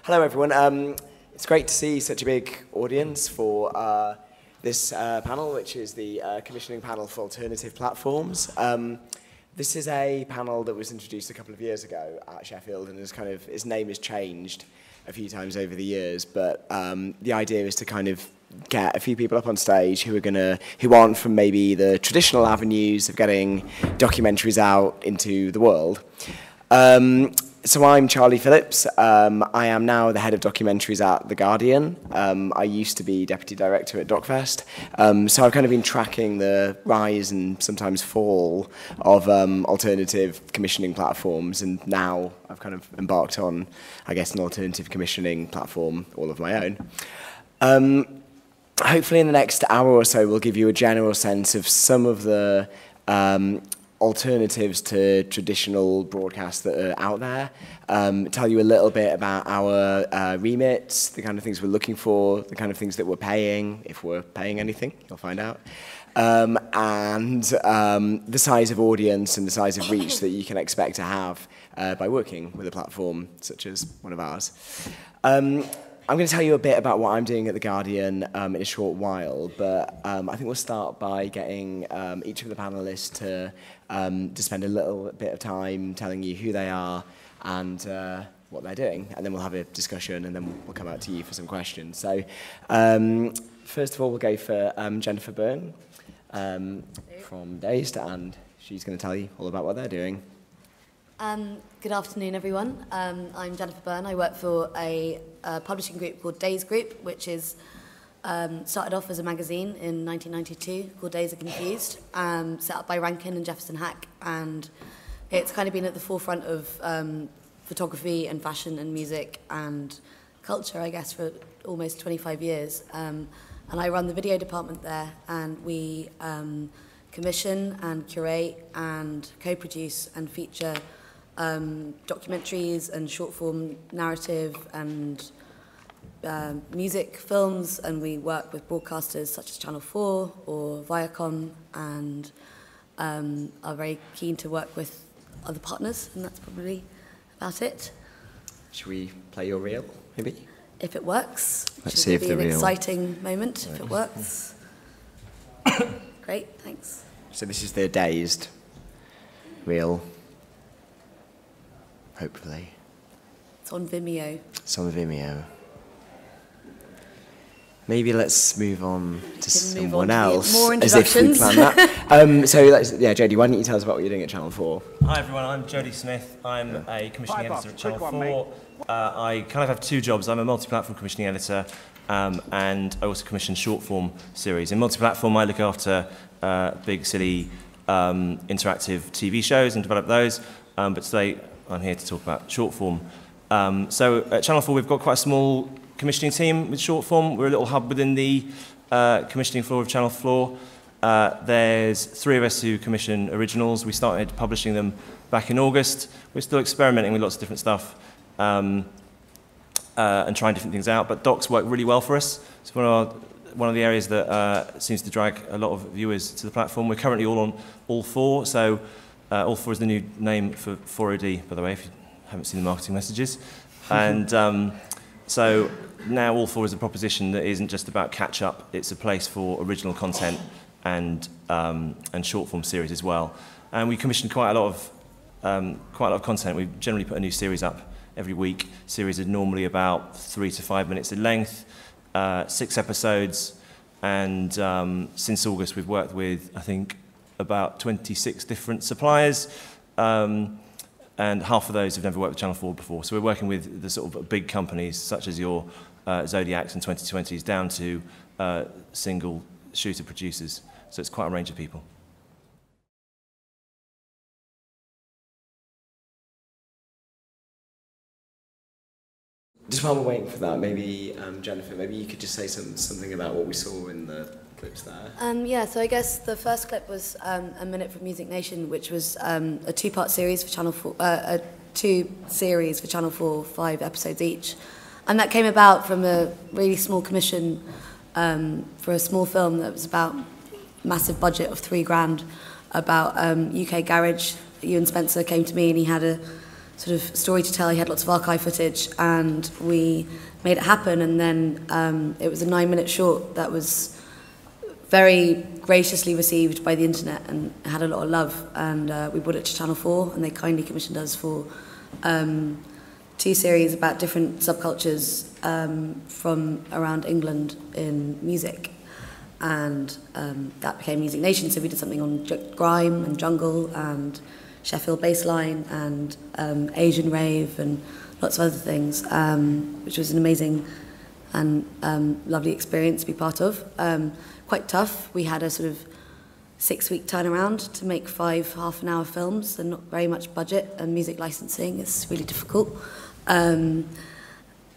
Hello, everyone. It's great to see such a big audience for this panel, which is the commissioning panel for alternative platforms. This is a panel that was introduced a couple of years ago at Sheffield, and its name has changed a few times over the years. But the idea is to kind of get a few people up on stage who aren't from maybe the traditional avenues of getting documentaries out into the world. So I'm Charlie Phillips. I am now the head of documentaries at The Guardian. I used to be deputy director at DocFest. So I've kind of been tracking the rise and sometimes fall of alternative commissioning platforms, and now I've kind of embarked on, I guess, an alternative commissioning platform all of my own. Hopefully in the next hour or so we'll give you a general sense of some of the alternatives to traditional broadcasts that are out there, tell you a little bit about our remits, the kind of things we're looking for, the kind of things that we're paying, if we're paying anything, you'll find out, and the size of audience and the size of reach that you can expect to have by working with a platform such as one of ours. I'm going to tell you a bit about what I'm doing at The Guardian in a short while, but I think we'll start by getting each of the panellists to spend a little bit of time telling you who they are and what they're doing, and then we'll have a discussion, and then we'll come out to you for some questions. So first of all, we'll go for Jennifer Byrne from Dazed, and she's going to tell you all about what they're doing. Good afternoon, everyone. I'm Jennifer Byrne. I work for a publishing group called Dazed Group, which is started off as a magazine in 1992 called Days Are Confused, set up by Rankin and Jefferson Hack, and it's kind of been at the forefront of photography and fashion and music and culture, I guess, for almost 25 years. And I run the video department there, and we commission and curate and co-produce and feature documentaries and short-form narrative and music films, and we work with broadcasters such as Channel 4 or Viacom, and are very keen to work with other partners, and that's probably about it. Should we play your reel, maybe? If it works. Let's see if the reel... An exciting moment, if it works. Great, thanks. So this is the Dazed reel. Hopefully. It's on Vimeo. It's on Vimeo. Maybe let's move on to someone else. More introductions. As if we planned that. So, Jodie, why don't you tell us about what you're doing at Channel 4? Hi, everyone. I'm Jodie Smith. I'm a commissioning editor at Channel 4. I kind of have two jobs. I'm a multi-platform commissioning editor, and I also commission short-form series. In multi-platform, I look after big, silly, interactive TV shows and develop those. But today, I'm here to talk about short form. So at Channel 4, we've got quite a small commissioning team with short form. We're a little hub within the commissioning floor of Channel 4. There's three of us who commission originals. We started publishing them back in August. We're still experimenting with lots of different stuff and trying different things out. But docs work really well for us. It's one of the areas that seems to drag a lot of viewers to the platform. We're currently all on All 4, so All 4 is the new name for 4OD, by the way, if you haven't seen the marketing messages. And so now All 4 is a proposition that isn't just about catch-up, it's a place for original content and short-form series as well. And we commission quite a lot of content. We generally put a new series up every week. Series are normally about 3 to 5 minutes in length, 6 episodes, and since August we've worked with, I think, about 26 different suppliers, and half of those have never worked with Channel 4 before. So we're working with the sort of big companies, such as your Zodiacs and 2020s, down to single shooter producers. So it's quite a range of people. Just while we're waiting for that, maybe, Jennifer, maybe you could just say something about what we saw in the clips there. Yeah, so I guess the first clip was A Minute from Music Nation, which was a two-part series for Channel 4, two series for Channel 4, 5 episodes each. And that came about from a really small commission for a small film that was about massive budget of £3,000 about UK garage. Ewan Spencer came to me and he had a sort of story to tell. He had lots of archive footage, and we made it happen. And then it was a 9-minute short that was very graciously received by the internet and had a lot of love. And we brought it to Channel 4, and they kindly commissioned us for 2 series about different subcultures from around England in music. And that became Music Nation, so we did something on grime and jungle and Sheffield bassline and Asian rave and lots of other things, which was an amazing and lovely experience to be part of. Quite tough. We had a sort of 6-week turnaround to make 5 half-an-hour films, and not very much budget, and music licensing is really difficult.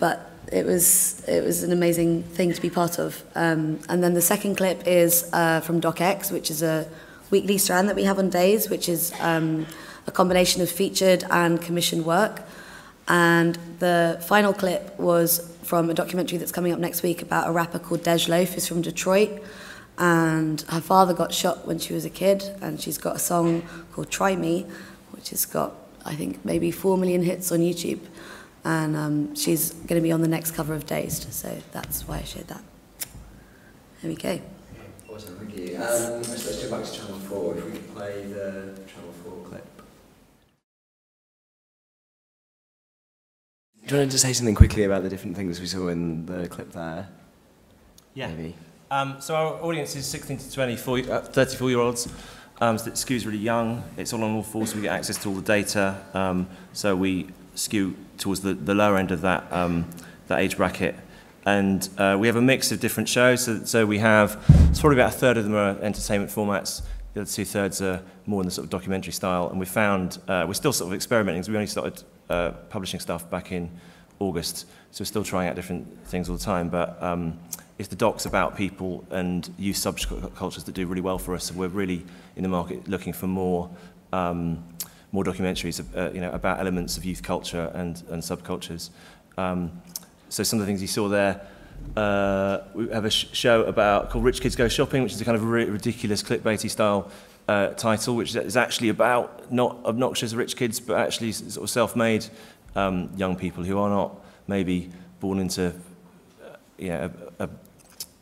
But it was an amazing thing to be part of. And then the second clip is from DocX, which is a weekly strand that we have on Dazed, which is a combination of featured and commissioned work. And the final clip was from a documentary that's coming up next week about a rapper called Dazed, who's from Detroit. And her father got shot when she was a kid, and she's got a song called Try Me, which has got, I think, maybe 4 million hits on YouTube. And she's going to be on the next cover of Dazed, so that's why I shared that. There we go. Awesome, thank you. So let's go back to Channel 4, if we could play the Channel 4 clip. Do you want to say something quickly about the different things we saw in the clip there? Yeah. Maybe. So our audience is 16 to 34-year-olds. So it skews really young. It's all on all fours, so we get access to all the data. So we skew towards the lower end of that age bracket. And we have a mix of different shows. So we have, it's probably about a third of them are entertainment formats. The other 2/3 are more in the sort of documentary style. And we found, we're still sort of experimenting, because we only started publishing stuff back in August. So we're still trying out different things all the time. But it's the docs about people and youth subcultures that do really well for us. So we're really in the market looking for more documentaries, about elements of youth culture and subcultures. So some of the things you saw there, we have a show called Rich Kids Go Shopping, which is a kind of ridiculous clickbaity style title, which is actually about not obnoxious rich kids, but actually sort of self-made young people who are not maybe born into a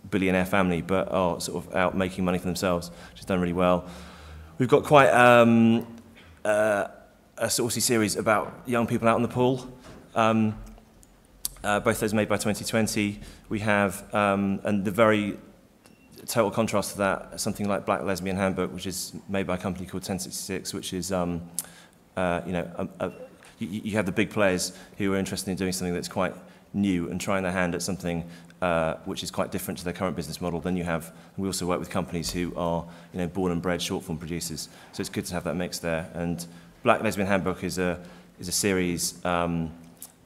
billionaire family, but are sort of out making money for themselves, which has done really well. We've got quite a saucy series about young people out on the pool. Both those made by 2020. We have, and the very total contrast to that, something like Black Lesbian Handbook, which is made by a company called 1066, which is, you have the big players who are interested in doing something that's quite new and trying their hand at something which is quite different to their current business model. Then you have, we also work with companies who are, born and bred short form producers. So it's good to have that mix there. And Black Lesbian Handbook is a series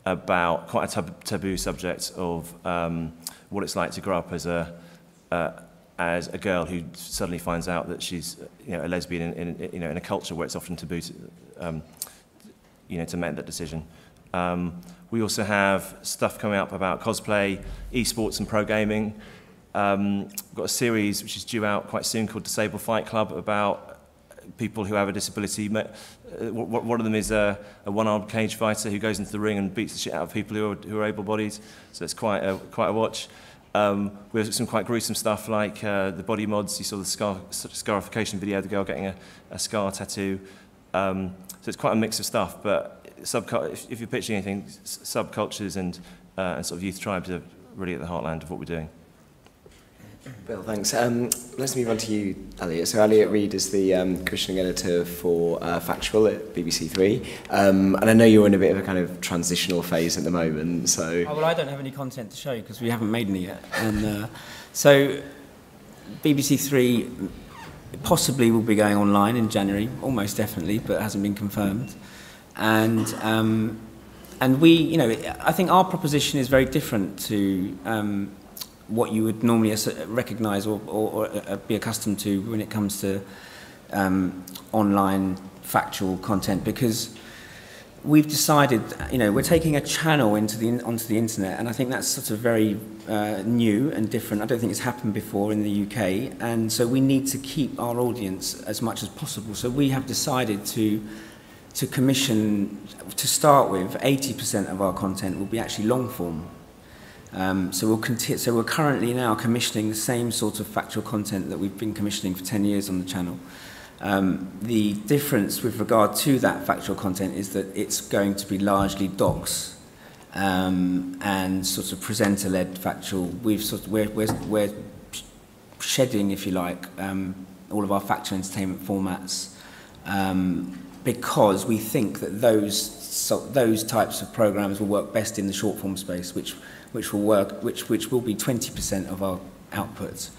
about quite a taboo subject of what it's like to grow up as a girl who suddenly finds out that she's a lesbian in a culture where it's often taboo to make that decision. We also have stuff coming up about cosplay, esports and pro gaming. We've got a series which is due out quite soon called Disabled Fight Club about people who have a disability. One of them is a one-armed cage fighter who goes into the ring and beats the shit out of people who are able-bodied. So it's quite a watch. We have some quite gruesome stuff like the body mods. You saw the scarification video, the girl getting a scar tattoo. So it's quite a mix of stuff, but if you're pitching anything, subcultures and sort of youth tribes are really at the heartland of what we're doing. Bill, thanks. Let's move on to you, Elliot. So Elliot Reid is the commissioning editor for Factual at BBC Three. And I know you're in a bit of a kind of transitional phase at the moment, so... Oh, well, I don't have any content to show you because we haven't made any yet. And so BBC Three possibly will be going online in January, almost definitely, but it hasn't been confirmed. And we, I think our proposition is very different to what you would normally recognise or be accustomed to when it comes to online factual content, because we've decided, we're taking a channel onto the internet, and I think that's sort of very new and different. I don't think it's happened before in the UK, and so we need to keep our audience as much as possible. So we have decided to to commission, to start with, 80% of our content will be actually long form. So we're currently now commissioning the same sort of factual content that we've been commissioning for 10 years on the channel. The difference with regard to that factual content is that it's going to be largely docs and sort of presenter-led factual. We're shedding, if you like, all of our factual entertainment formats because we think that those types of programs will work best in the short form space, which will be 20% of our output.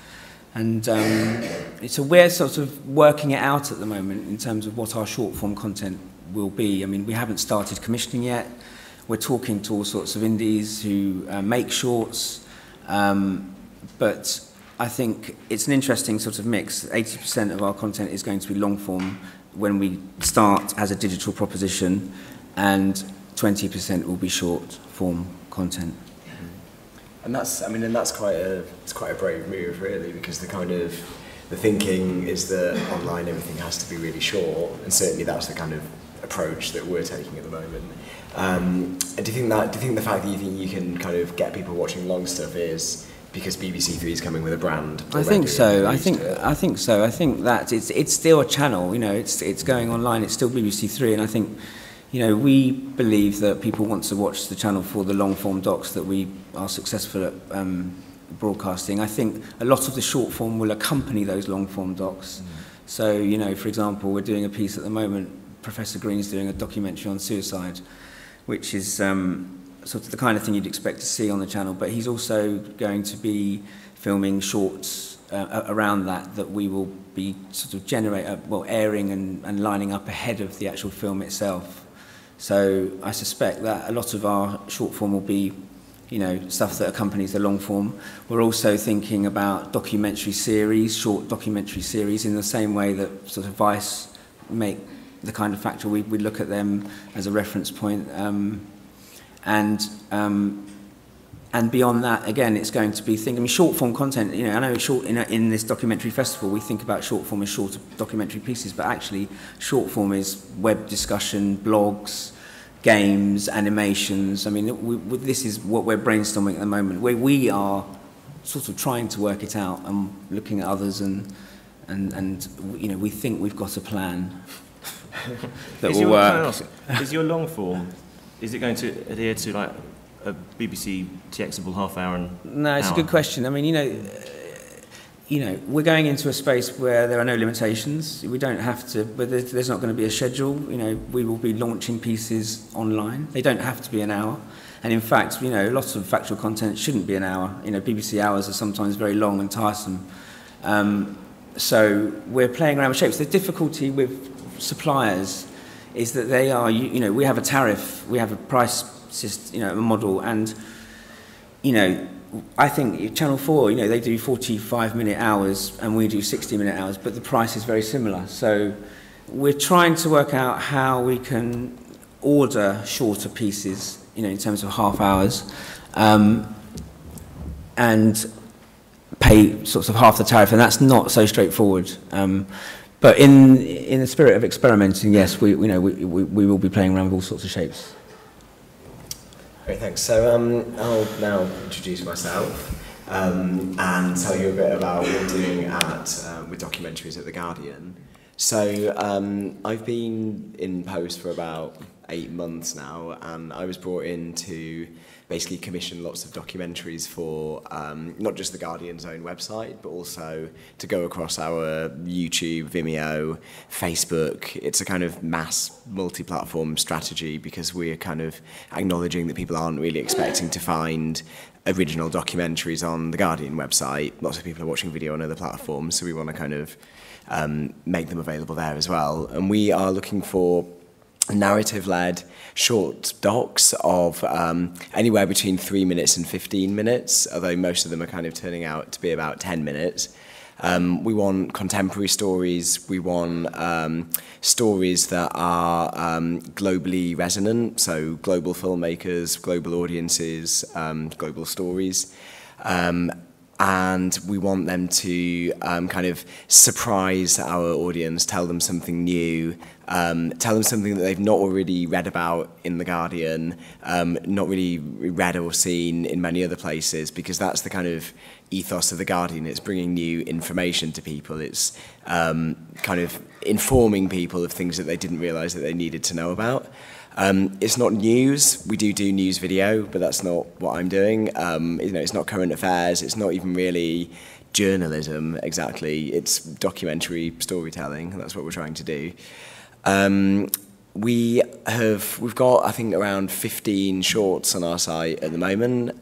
And so we're sort of working it out at the moment in terms of what our short form content will be. I mean, we haven't started commissioning yet. We're talking to all sorts of indies who make shorts, but I think it's an interesting sort of mix. 80% of our content is going to be long form when we start as a digital proposition, and 20% will be short form content. And that's quite a brave move, really, because the thinking is that online everything has to be really short, and certainly that's the kind of approach that we're taking at the moment. And do you think the fact that you can kind of get people watching long stuff is because BBC Three is coming with a brand? I think so. I think so. I think that it's still a channel. You know, it's going online. It's still BBC Three, and I think, you know, we believe that people want to watch the channel for the long-form docs that we are successful at broadcasting. I think a lot of the short form will accompany those long-form docs. So, you know, for example, we're doing a piece at the moment, Professor Green's doing a documentary on suicide, which is sort of the kind of thing you'd expect to see on the channel, but he's also going to be filming shorts around that we will be sort of airing and lining up ahead of the actual film itself. So I suspect that a lot of our short form will be, you know, stuff that accompanies the long form. We're also thinking about documentary series, short documentary series, in the same way that sort of Vice make the kind of factual. We look at them as a reference point. And beyond that, again, it's going to be short form content. You know, I know in this documentary festival we think about short form as short documentary pieces, but actually short form is web discussion, blogs, games, animations. I mean, this is what we're brainstorming at the moment. We are sort of trying to work it out and looking at others, and you know, we think we've got a plan that will work. Is your long form? Is it going to adhere to like a BBC TXable half hour? No, it's a good question. I mean, you know, we're going into a space where there are no limitations. We don't have to, but there's not going to be a schedule. You know, we will be launching pieces online. They don't have to be an hour. And in fact, you know, lots of factual content shouldn't be an hour. You know, BBC hours are sometimes very long and tiresome. So we're playing around with shapes. The difficulty with suppliers is that they are, you know, we have a tariff, we have a price system, you know, a model, and, you know, I think Channel 4, you know, they do 45-minute hours and we do 60-minute hours, but the price is very similar. So we're trying to work out how we can order shorter pieces, you know, in terms of half hours, and pay sort of half the tariff, and that's not so straightforward. But in the spirit of experimenting, yes, we will be playing around with all sorts of shapes. Great, thanks. So I'll now introduce myself and tell you a bit about what we're doing with documentaries at The Guardian. So I've been in post for about 8 months now, and I was brought in to basically commission lots of documentaries for not just The Guardian's own website, but also to go across our YouTube, Vimeo, Facebook. It's a kind of mass multi-platform strategy because we're kind of acknowledging that people aren't really expecting to find original documentaries on The Guardian website. Lots of people are watching video on other platforms, so we want to kind of make them available there as well. And we are looking for narrative-led short docs of anywhere between 3 minutes and 15 minutes, although most of them are kind of turning out to be about 10 minutes. We want contemporary stories. We want stories that are globally resonant, so global filmmakers, global audiences, global stories. and we want them to kind of surprise our audience, tell them something new, tell them something that they've not already read about in The Guardian, not really read or seen in many other places, because that's the kind of ethos of The Guardian. It's bringing new information to people. It's kind of informing people of things that they didn't realise that they needed to know about. It's not news. We do news video, but that's not what I'm doing. It's not current affairs. It's not even really journalism exactly. It's documentary storytelling. That's what we're trying to do. We've got, I think, around 15 shorts on our site at the moment.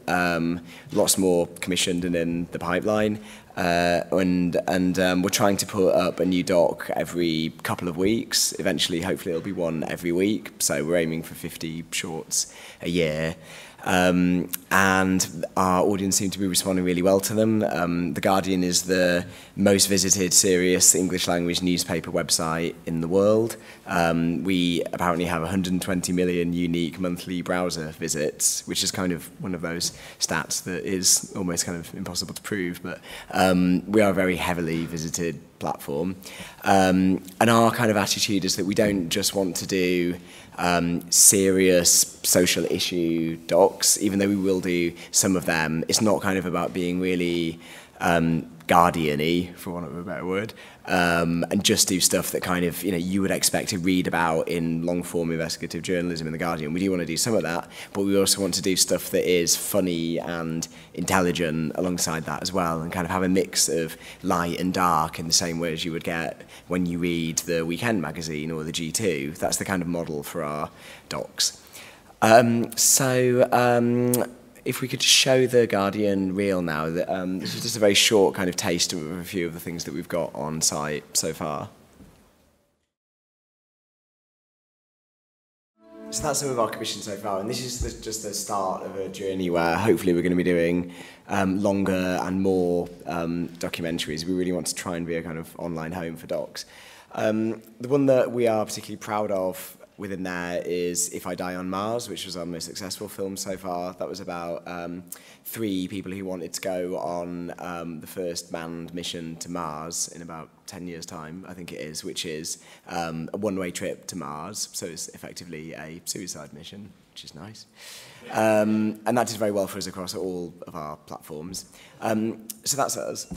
Lots more commissioned and in the pipeline. We're trying to put up a new doc every couple of weeks. Eventually, hopefully, it'll be one every week. So we're aiming for 50 shorts a year. And our audience seem to be responding really well to them. The Guardian is the most visited serious English language newspaper website in the world. We apparently have 120 million unique monthly browser visits, which is kind of one of those stats that is almost kind of impossible to prove, but we are a very heavily visited platform. And our kind of attitude is that we don't just want to do serious social issue docs, even though we will do some of them. It's not kind of about being really Guardian-y, for want of a better word, and just do stuff that kind of, you would expect to read about in long-form investigative journalism in The Guardian. We do want to do some of that, but we also want to do stuff that is funny and intelligent alongside that as well, and kind of have a mix of light and dark in the same way as you would get when you read the Weekend magazine or the G2. That's the kind of model for our docs. If we could show the Guardian reel now, this is just a very short kind of taste of a few of the things that we've got on site so far. So that's some of our commissions so far, and this is just the start of a journey where hopefully we're going to be doing longer and more documentaries. We really want to try and be a kind of online home for docs. The one that we are particularly proud of within there is If I Die on Mars, which was our most successful film so far. That was about 3 people who wanted to go on the first manned mission to Mars in about 10 years' time, I think it is, which is a one-way trip to Mars. So it's effectively a suicide mission, which is nice. And that did very well for us across all of our platforms. So that's us.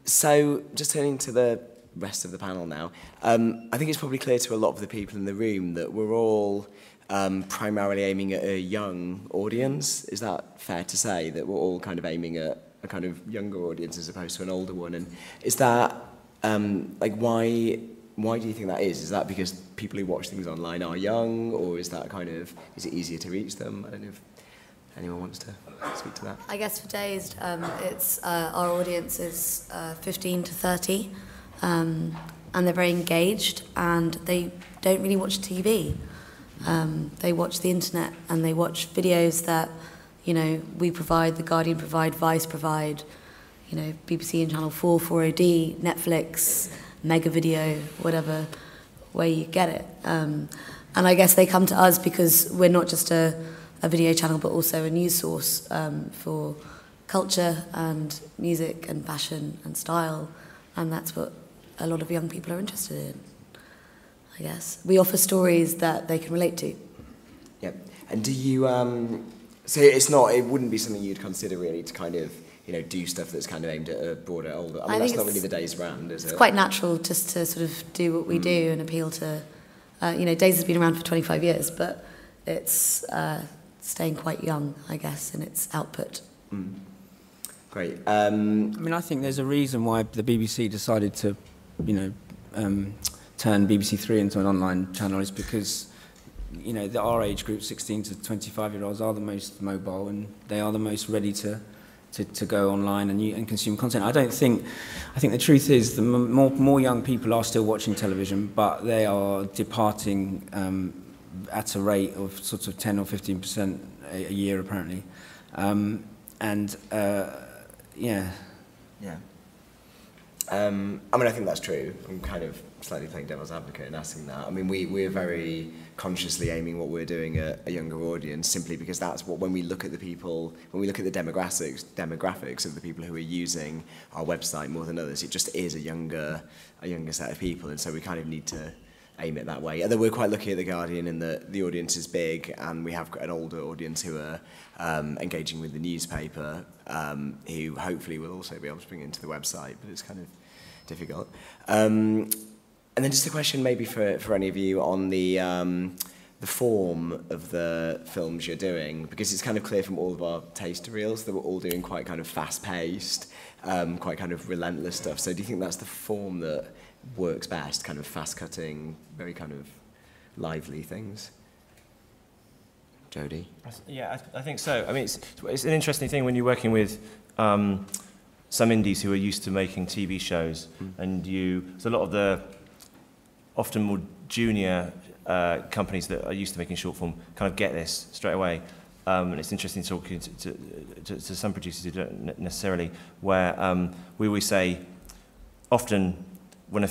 So just turning to the rest of the panel now. I think it's probably clear to a lot of the people in the room that we're all primarily aiming at a young audience. Is that fair to say, that we're all kind of aiming at a kind of younger audience as opposed to an older one? And is that, why do you think that is? Is that because people who watch things online are young, or is that kind of, is it easier to reach them? I don't know if anyone wants to speak to that. I guess for Dazed, it's our audience is 15 to 30. And they're very engaged, and they don't really watch TV. They watch the internet, and they watch videos that, we provide, The Guardian provide, Vice provide, BBC and Channel 4, 4OD, Netflix, Mega Video, whatever way you get it. And I guess they come to us because we're not just a video channel, but also a news source for culture and music and fashion and style, and that's what a lot of young people are interested in, I guess. We offer stories that they can relate to. Yep. And do you, so it wouldn't be something you'd consider really to kind of, do stuff that's kind of aimed at a broader, older, I mean, that's not really the Dazed brand, is it? It's quite natural just to sort of do what we do and appeal to, Dazed has been around for 25 years, but it's staying quite young, I guess, in its output. Mm. Great. I think there's a reason why the BBC decided to turn BBC Three into an online channel, is because, our age group, 16 to 25-year-olds, are the most mobile, and they are the most ready to go online and consume content. I think the truth is the more young people are still watching television, but they are departing at a rate of sort of 10 or 15% a year, apparently. Yeah. I think that's true. I'm kind of slightly playing devil's advocate and asking that. I mean, we're very consciously aiming what we're doing at a younger audience, simply because that's what, when we look at the people, when we look at the demographics of the people who are using our website more than others, it just is a younger set of people, and so we kind of need to aim it that way. Although we're quite lucky at The Guardian in that the audience is big, and we have an older audience who are engaging with the newspaper, who hopefully will also be able to bring it into the website, but it's kind of difficult. And then just a question maybe for any of you on the form of the films you're doing, because it's kind of clear from all of our taster reels that we're all doing quite kind of fast-paced, quite kind of relentless stuff. So do you think that's the form that works best, kind of fast-cutting, very kind of lively things? Jodie? Yeah, I think so. I mean, it's an interesting thing when you're working with some indies who are used to making TV shows, and there's a lot of the often more junior companies that are used to making short form kind of get this straight away. And it's interesting talking to some producers who don't necessarily, where we always say, often when a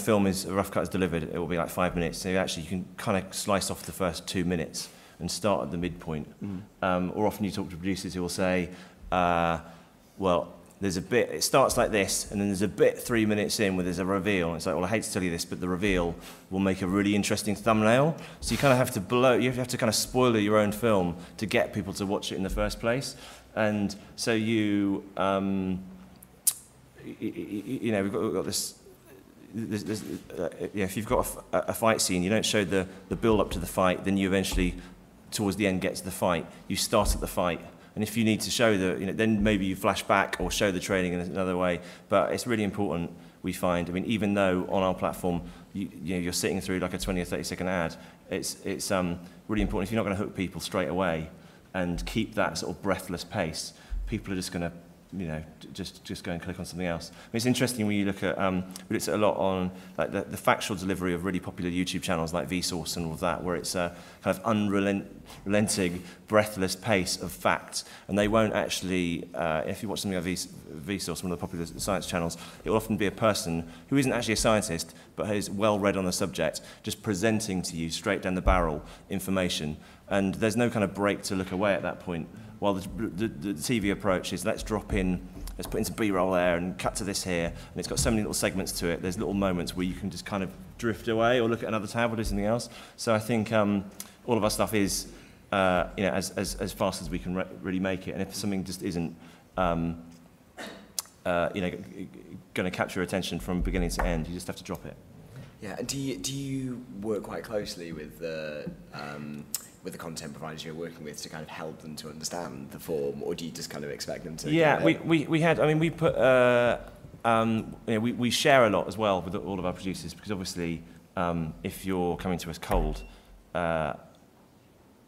rough cut is delivered, it will be like 5 minutes. So actually you can kind of slice off the first 2 minutes and start at the midpoint. Or often you talk to producers who will say, well, there's a bit, it starts like this, and then there's a bit 3 minutes in where there's a reveal. And it's like, well, I hate to tell you this, but the reveal will make a really interesting thumbnail. So you kind of have to you have to kind of spoiler your own film to get people to watch it in the first place. And so you know, we've got this, if you've got a fight scene, you don't show the build up to the fight, then you eventually, towards the end, get to the fight. You start at the fight. And if you need to show then maybe you flash back or show the training in another way. But it's really important, we find. I mean, even though on our platform, you're sitting through like a 20 or 30 second ad, it's really important. If you're not going to hook people straight away and keep that sort of breathless pace, people are just going to, just go and click on something else. I mean, it's interesting when you look at, we looked at a lot on like the factual delivery of really popular YouTube channels like Vsauce and all of that, where it's a kind of unrelenting, breathless pace of facts, and they won't actually, if you watch something like Vsauce, one of the popular science channels, it will often be a person who isn't actually a scientist, but is well read on the subject, just presenting to you straight down the barrel information, and there's no kind of break to look away at that point. While the TV approach is let's put in some B-roll there and cut to this here, and it's got so many little segments to it. There's little moments where you can just kind of drift away or look at another tab or do something else. So I think all of our stuff is as fast as we can really make it. And if something just isn't going to capture attention from beginning to end, you just have to drop it. Yeah, and do you work quite closely with the content providers you're working with to kind of help them to understand the form, or do you just kind of expect them to? Yeah, we had. I mean, we put. We share a lot as well with all of our producers, because obviously, if you're coming to us cold,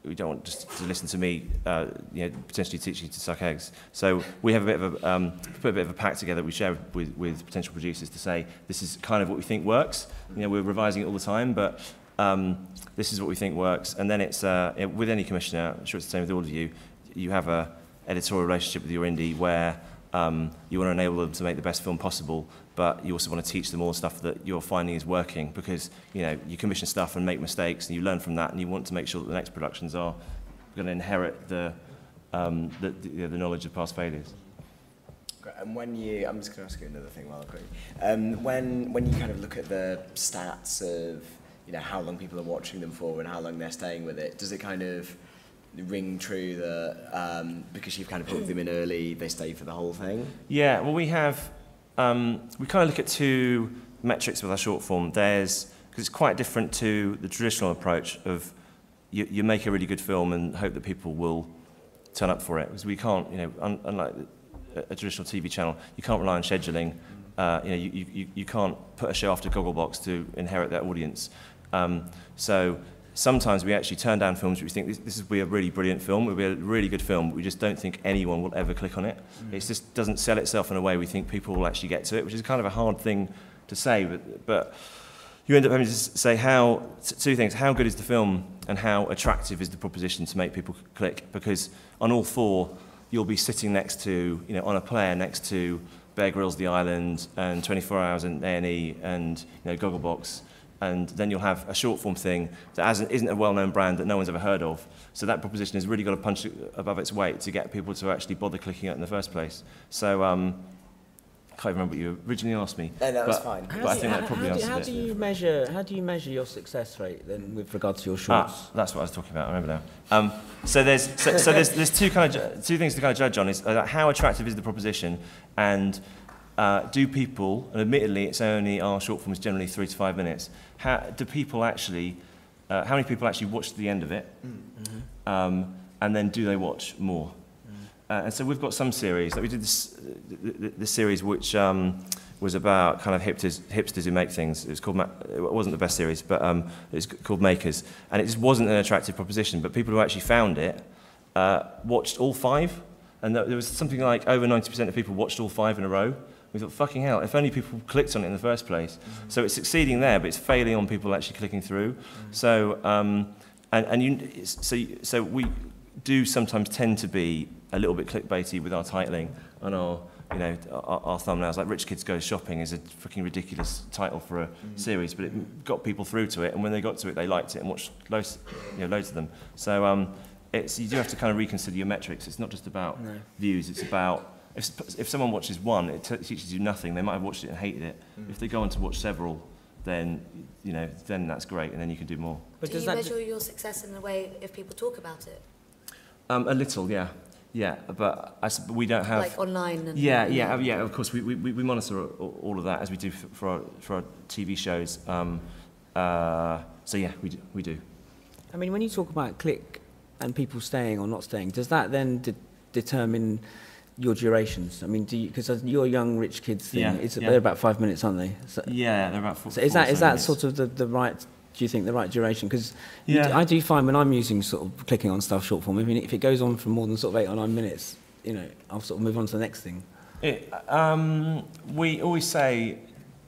we don't want just to listen to me, potentially teach you to suck eggs. So we have put a bit of a pack together. We share with potential producers to say this is kind of what we think works. We're revising it all the time, but this is what we think works. And then it's with any commissioner, I'm sure it's the same with all of you. You have a editorial relationship with your indie where you want to enable them to make the best film possible, but you also want to teach them all the stuff that you're finding is working, because you commission stuff and make mistakes, and you learn from that, and you want to make sure that the next productions are going to inherit the knowledge of past failures. And when I'm just going to ask you another thing while I'm quick. When you kind of look at the stats of how long people are watching them for and how long they're staying with it, does it kind of ring true that because you've kind of hooked them in early, they stay for the whole thing? Yeah, well, we have, we kind of look at two metrics with our short form. Because it's quite different to the traditional approach of you make a really good film and hope that people will turn up for it. Because we can't, unlike a traditional TV channel, you can't rely on scheduling. You can't put a show after Gogglebox to inherit that audience. So sometimes we actually turn down films which we think this will be a really brilliant film, it will be a really good film, but we just don't think anyone will ever click on it. It just doesn't sell itself in a way we think people will actually get to it, which is kind of a hard thing to say, but you end up having to say two things: how good is the film and how attractive is the proposition to make people click, because on all four you'll be sitting next to, on a player next to Bear Grylls The Island and 24 Hours and A&E and Gogglebox, and then you'll have a short form thing that isn't a well-known brand that no one's ever heard of. So that proposition has really got to punch above its weight to get people to actually bother clicking it in the first place. So I can't remember what you originally asked me. No, that was fine. But I think that probably answers it. How do you measure your success rate then with regard to your shorts? That's what I was talking about. I remember now. So there's two things to kind of judge on: is how attractive is the proposition, and do people, and admittedly, it's only our short form is generally 3 to 5 minutes. How many people actually watch to the end of it, and then do they watch more? And so we've got some series, like we did this series which was about kind of hipsters who make things. It was called, it wasn't the best series, but it's called Makers. And it just wasn't an attractive proposition, but people who actually found it watched all 5. And there was something like over 90% of people watched all 5 in a row. We thought, fucking hell, if only people clicked on it in the first place. So it's succeeding there, but it's failing on people actually clicking through. So, so we do sometimes tend to be a little bit clickbaity with our titling and our thumbnails. Like Rich Kids Go Shopping is a freaking ridiculous title for a series, but it got people through to it, and when they got to it, they liked it and watched loads of them. So you do have to kind of reconsider your metrics. It's not just about views. It's about if someone watches one, it teaches you nothing. They might have watched it and hated it. If they go on to watch several, then then that's great, and then you can do more. But do you measure your success in a way if people talk about it? A little, yeah. Yeah, but we don't have... Like online? And yeah, of course. We monitor all of that as we do for our TV shows. So yeah, we do. I mean, when you talk about click and people staying or not staying, does that then determine your durations? I mean, because your young rich kids thing, they're about 5 minutes, aren't they? So, yeah, they're about 4 So is that sort of the right... Do you think the right duration? Because I do find when I'm using sort of clicking on stuff short form, I mean, if it goes on for more than sort of 8 or 9 minutes, I'll sort of move on to the next thing. We always say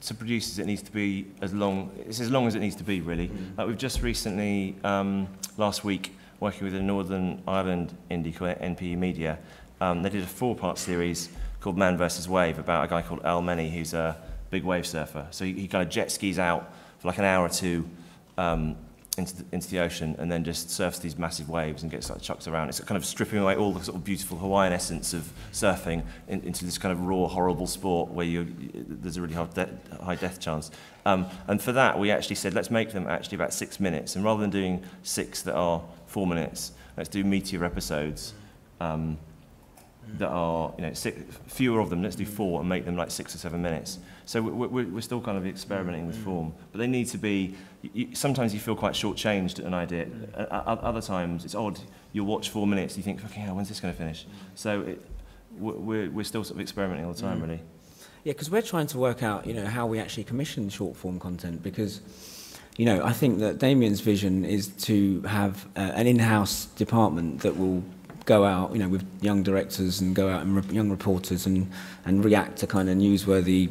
to producers it needs to be as long as it needs to be, really. Like we've just recently, last week, working with a Northern Ireland indie called NPE Media, they did a 4-part series called Man vs. Wave about a guy called Al Menny who's a big wave surfer. So he kind of jet skis out for like an hour or two into the ocean and then just surfs these massive waves and gets like chucked around. It's kind of stripping away all the sort of beautiful Hawaiian essence of surfing into this kind of raw, horrible sport where there's a really high death chance. And for that, we actually said, let's make them actually about 6 minutes. And rather than doing 6 that are 4 minutes, let's do meatier episodes that are, fewer of them. Let's do 4 and make them like 6 or 7 minutes. So we're still kind of experimenting with form, but they need to be. Sometimes you feel quite shortchanged at an idea. Other times it's odd. You'll watch 4 minutes, you think, fucking hell, when's this going to finish? So we're still sort of experimenting all the time, really. Yeah, because we're trying to work out, how we actually commission short form content because. I think that Damien's vision is to have an in-house department that will go out, with young directors and go out and young reporters and react to kind of newsworthy,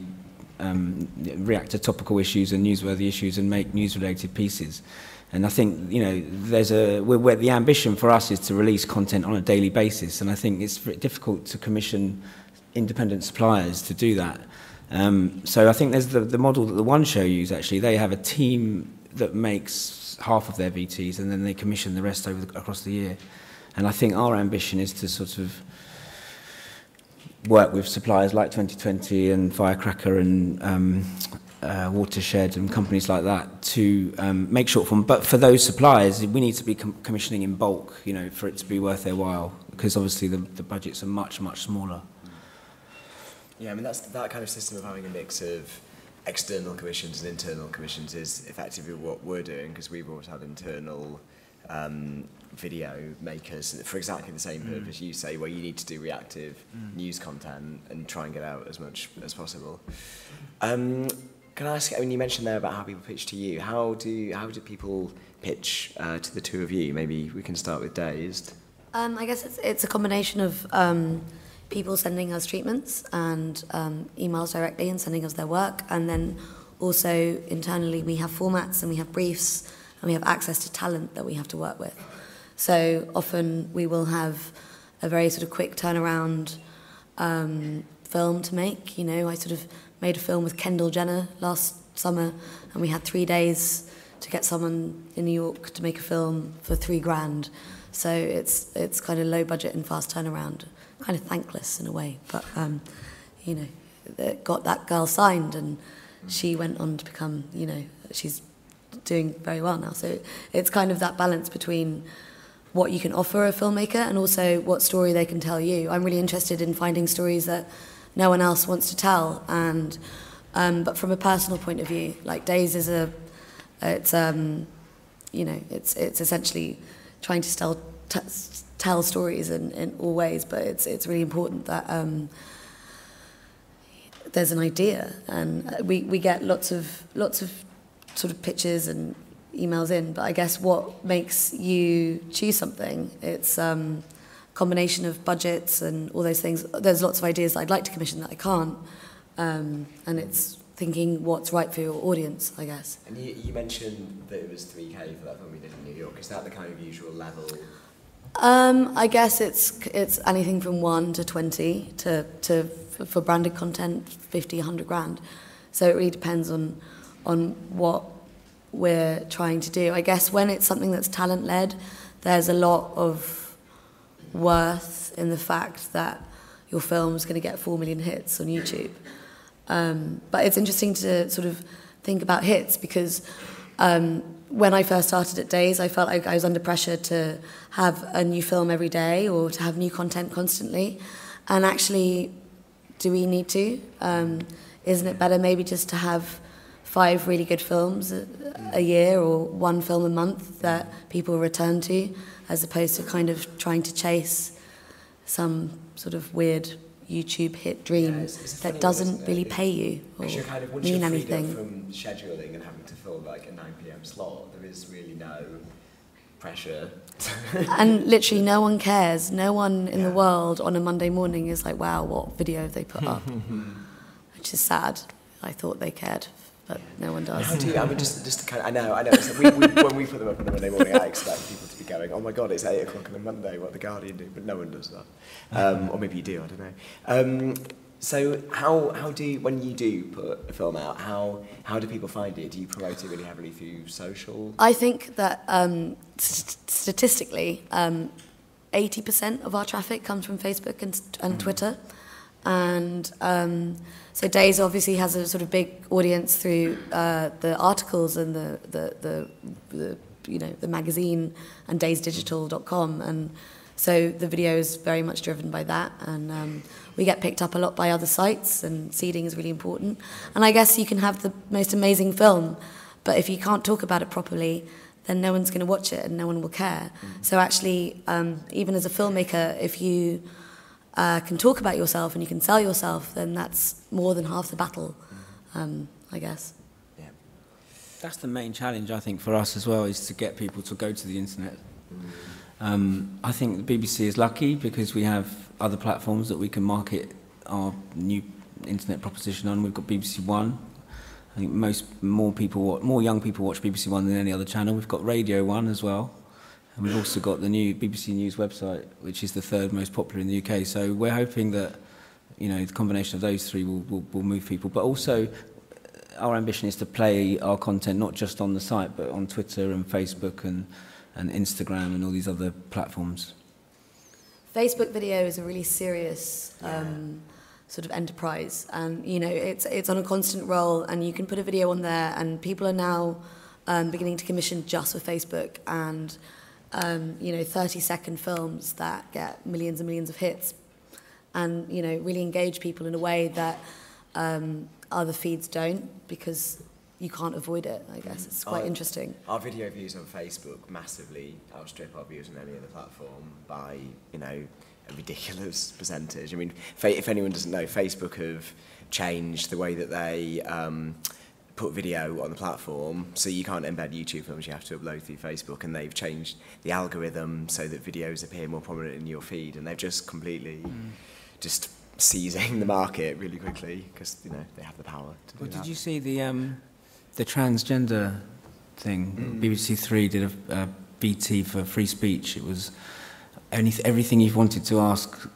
react to topical issues and newsworthy issues and make news-related pieces. And I think, the ambition for us is to release content on a daily basis, and I think it's very difficult to commission independent suppliers to do that. So I think there's the model that the One Show use, actually. They have a team that makes half of their VTs and then they commission the rest across the year. And I think our ambition is to sort of work with suppliers like 2020 and Firecracker and Watershed and companies like that to make short form. But for those suppliers, we need to be commissioning in bulk, for it to be worth their while, because obviously the budgets are much, much smaller. Yeah, I mean, that kind of system of having a mix of external commissions and internal commissions is effectively what we're doing, because we've always had internal video makers for exactly the same purpose you say, where you need to do reactive news content and try and get out as much as possible. Can I ask, you mentioned there about how people pitch to you. How do people pitch to the two of you? Maybe we can start with Dazed. I guess it's a combination of people sending us treatments and emails directly and sending us their work, and then also internally we have formats and we have briefs and we have access to talent that we have to work with. So often we will have a very sort of quick turnaround film to make. I sort of made a film with Kendall Jenner last summer, and we had 3 days to get someone in New York to make a film for $3,000. So it's kind of low budget and fast turnaround, kind of thankless in a way. But you know, it got that girl signed, and she went on to become, you know, she's doing very well now. So it's kind of that balance between what you can offer a filmmaker and also what story they can tell you. I'm really interested in finding stories that no one else wants to tell, and but from a personal point of view, like Dazed is you know, it's essentially trying to tell stories in all ways, but it's really important that there's an idea, and we get lots of sort of pictures and emails in, but I guess what makes you choose something, it's combination of budgets and all those things. There's lots of ideas that I'd like to commission that I can't, and it's thinking what's right for your audience, I guess. And you mentioned that it was 3K for that film we did in New York. Is that the kind of usual level? I guess it's anything from 1 to 20 to for branded content 50, 100 grand. So it really depends on what we're trying to do. I guess when it's something that's talent led, there's a lot of worth in the fact that your film's going to get 4 million hits on YouTube. But it's interesting to sort of think about hits, because when I first started at Dazed, I felt like I was under pressure to have a new film every day or to have new content constantly. And actually, do we need to? Isn't it better maybe just to have 5 really good films a year or 1 film a month that people return to, as opposed to kind of trying to chase some sort of weird YouTube hit dream that doesn't really pay you or mean anything. From scheduling and having to film like a 9 p.m. slot, there is really no pressure. And literally no one cares. No one in the world on a Monday morning is like, wow, what video have they put up? Which is sad. I thought they cared, but no one does. How do you, I mean, just to kind of, I know. It's like when we put them up on a Monday morning, I expect people to be going, oh my God, it's 8 o'clock on a Monday, what the Guardian do? But no one does that. Or maybe you do, I don't know. So how do you, when you do put a film out, how do people find it? Do you promote it really heavily through social? I think that statistically, 80% of our traffic comes from Facebook and Twitter. And so Dazed obviously has a sort of big audience through the articles and the you know, the magazine and dazeddigital.com, and so the video is very much driven by that, and we get picked up a lot by other sites, and seeding is really important. And I guess you can have the most amazing film, but if you can't talk about it properly, then no one's going to watch it and no one will care. So actually, even as a filmmaker, if you can talk about yourself and you can sell yourself, then that's more than half the battle, I guess. Yeah. That's the main challenge, I think, for us as well, is to get people to go to the internet. I think the BBC is lucky because we have other platforms that we can market our new internet proposition on. We've got BBC One. I think more young people watch BBC One than any other channel. We've got Radio One as well. And we've also got the new BBC News website, which is the 3rd most popular in the UK. So we're hoping that, you know, the combination of those 3 will move people. But also, our ambition is to play our content not just on the site, but on Twitter and Facebook and Instagram and all these other platforms. Facebook video is a really serious sort of enterprise, and you know, it's on a constant roll, and you can put a video on there, and people are now beginning to commission just for Facebook, and you know, 30-second films that get millions and millions of hits, and you know, really engage people in a way that other feeds don't, because you can't avoid it. I guess it's quite interesting. Our video views on Facebook massively outstrip our views on any other platform by, you know, a ridiculous percentage. I mean, if anyone doesn't know, Facebook have changed the way that they put video on the platform, so you can't embed YouTube films, you have to upload through Facebook, and they've changed the algorithm so that videos appear more prominent in your feed, and they've just completely just seizing the market really quickly, because, you know, they have the power to do that. Did you see the transgender thing? BBC Three did a BT for free speech. It was everything you've wanted to ask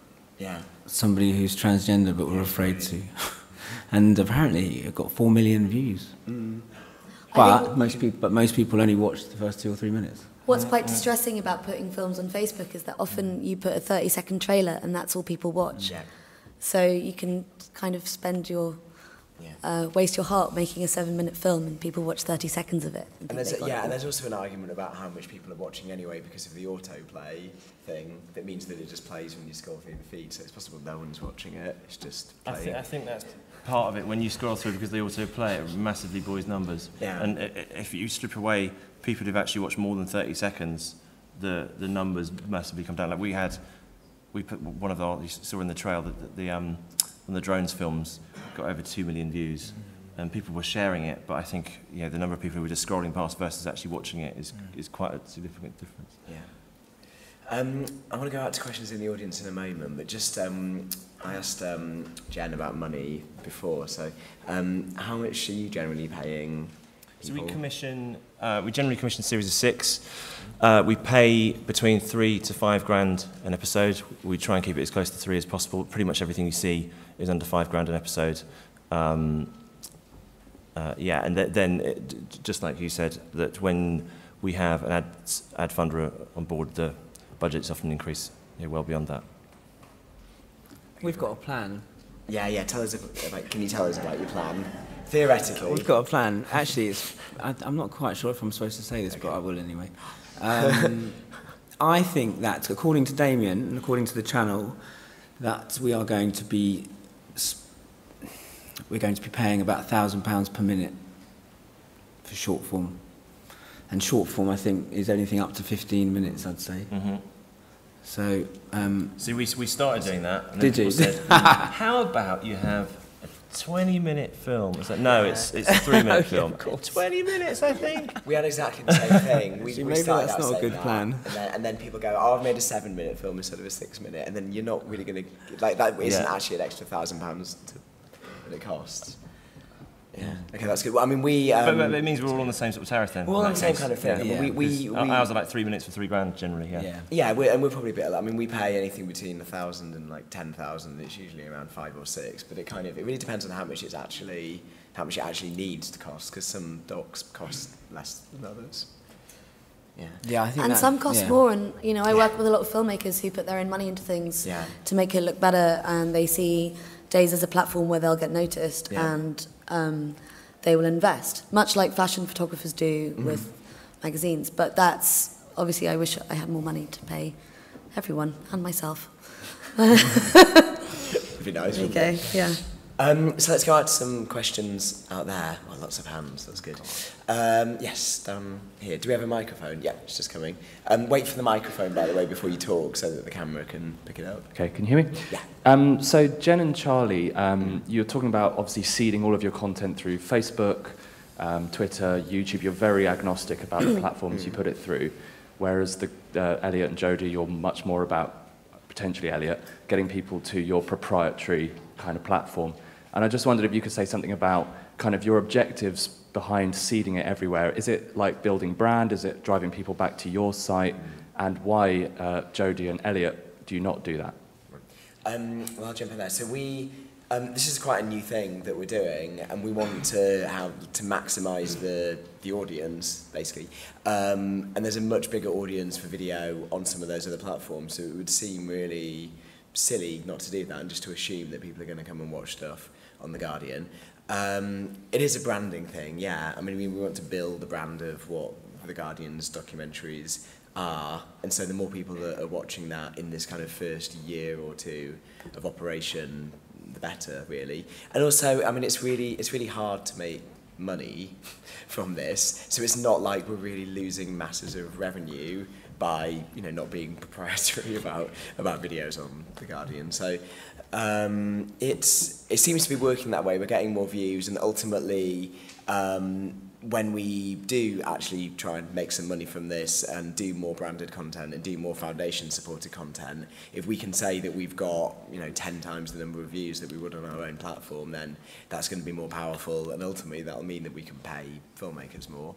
somebody who's transgender but were afraid to. and apparently it got 4 million views. But most people only watch the first 2 or 3 minutes. What's quite distressing about putting films on Facebook is that often you put a 30-second trailer and that's all people watch. Yeah. So you can kind of spend your waste your heart making a 7-minute film and people watch 30 seconds of it. And there's also an argument about how much people are watching anyway because of the autoplay thing. That means that it just plays when you scroll through the feed, so it's possible no one's watching it. It's just playing. I think that's part of it. When you scroll through, because they autoplay, it massively buoys numbers. Yeah. And if you strip away people who've actually watched more than 30 seconds, the numbers massively come down. Like we put one of our, you saw in the trail that the one of the drones films got over 2 million views, and people were sharing it. But I think the number of people who were just scrolling past versus actually watching it is quite a significant difference. Yeah. I want to go out to questions in the audience in a moment, but just I asked Jen about money before. So, how much are you generally paying people? So we generally commission a series of 6. We pay between 3 to 5 grand an episode. We try and keep it as close to 3 as possible. Pretty much everything you see is under 5 grand an episode. And then just like you said, that when we have an ad funder on board, the budgets often increase well beyond that. We've got a plan. Yeah. Tell us can you tell us about your plan? Theoretically. We've got a plan. Actually, I'm not quite sure if I'm supposed to say this, but I will anyway. I think that, according to Damien and according to the channel, that we are going to be paying about £1,000 per minute for short form. And short form, I think, is anything up to 15 minutes, I'd say. Mm-hmm. So, we started doing that. And did you? Said, how about you have a 20-minute film? It's like, no, it's a 3-minute film. 20 minutes, I think. We had exactly the same thing. We maybe started that's out not a good that, plan. And then people go, "Oh, I've made a 7-minute film instead of a 6-minute," and then you're not really going to that isn't actually an extra £1,000 that it costs. Yeah. Okay, that's good. Well, I mean, but it means we're all on the same sort of tariff then. We're all on the same kind of thing. Yeah. Ours are like 3 minutes for 3 grand generally. Yeah. We're probably a bit. I mean, we pay anything between 1,000 and like 10,000. It's usually around 5 or 6. But it really depends on how much it actually needs to cost. Because some docs cost less than others. Yeah, I think some cost more, and I work with a lot of filmmakers who put their own money into things to make it look better, and they see Dazed as a platform where they'll get noticed and they will invest, much like fashion photographers do with magazines. But that's obviously, I wish I had more money to pay everyone and myself. It'd be nice. Okay, yeah. So let's go out to some questions out there. Well, lots of hands, that's good. Yes, down here. Do we have a microphone? Yeah, it's just coming. Wait for the microphone, by the way, before you talk, so that the camera can pick it up. Okay, can you hear me? Yeah. So Jen and Charlie, you're talking about obviously seeding all of your content through Facebook, Twitter, YouTube. You're very agnostic about the platforms you put it through, whereas Elliot and Jodie, you're much more about, potentially Elliot, getting people to your proprietary kind of platform. And I just wondered if you could say something about kind of your objectives behind seeding it everywhere. Is it like building brand? Is it driving people back to your site? And why, Jodie and Elliot, do you not do that? Well, I'll jump in there. So this is quite a new thing that we're doing, and we want to maximise the audience, basically. And there's a much bigger audience for video on some of those other platforms, so it would seem really silly not to do that and just to assume that people are going to come and watch stuff on The Guardian. It is a branding thing, yeah. I mean, we want to build the brand of what The Guardian's documentaries are, and so the more people that are watching that in this kind of first year or two of operation, the better, really. And also, I mean, it's really hard to make money from this, so it's not like we're really losing masses of revenue by not being proprietary about videos on The Guardian. So it seems to be working that way. We're getting more views, and ultimately when we do actually try and make some money from this and do more branded content and do more foundation supported content, if we can say that we've got 10 times the number of views that we would on our own platform, then that's going to be more powerful, and ultimately that'll mean that we can pay filmmakers more.